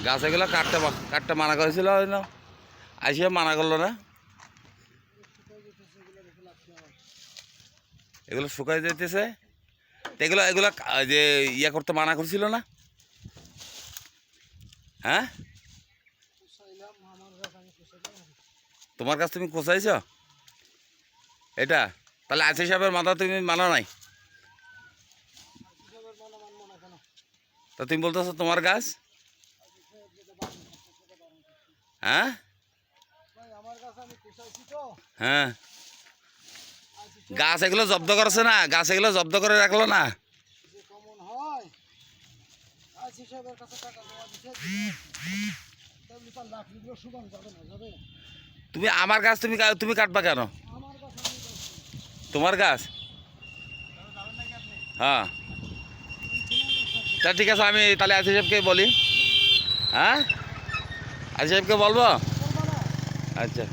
গাছ এগুলো কাটতে কাটতে মানা করেছিল না, আইসে মানা করলো না। এগুলো শুকাই যেতেছে, এগুলো এগুলো যে ইয়া করতে মানা করছিল না। হ্যাঁ, তোমার কাছ তুমি কোচাইছ এটা, তাহলে আশি সাহেবের মাথা তুমি মানো নাই, তা তুমি বলতেছো তোমার গাছ। হ্যাঁ হ্যাঁ, গাছ এগুলো জব্দ করেছে না, গাছ এগুলো জব্দ করে রাখলো না। তুমি আমার গাছ তুমি তুমি কাটবা কেন? তোমার গাছ? হ্যাঁ, তা ঠিক আছে, আমি তাহলে আসি সাহেবকে বলি। হ্যাঁ, আসি সাহেবকে বলবো। আচ্ছা।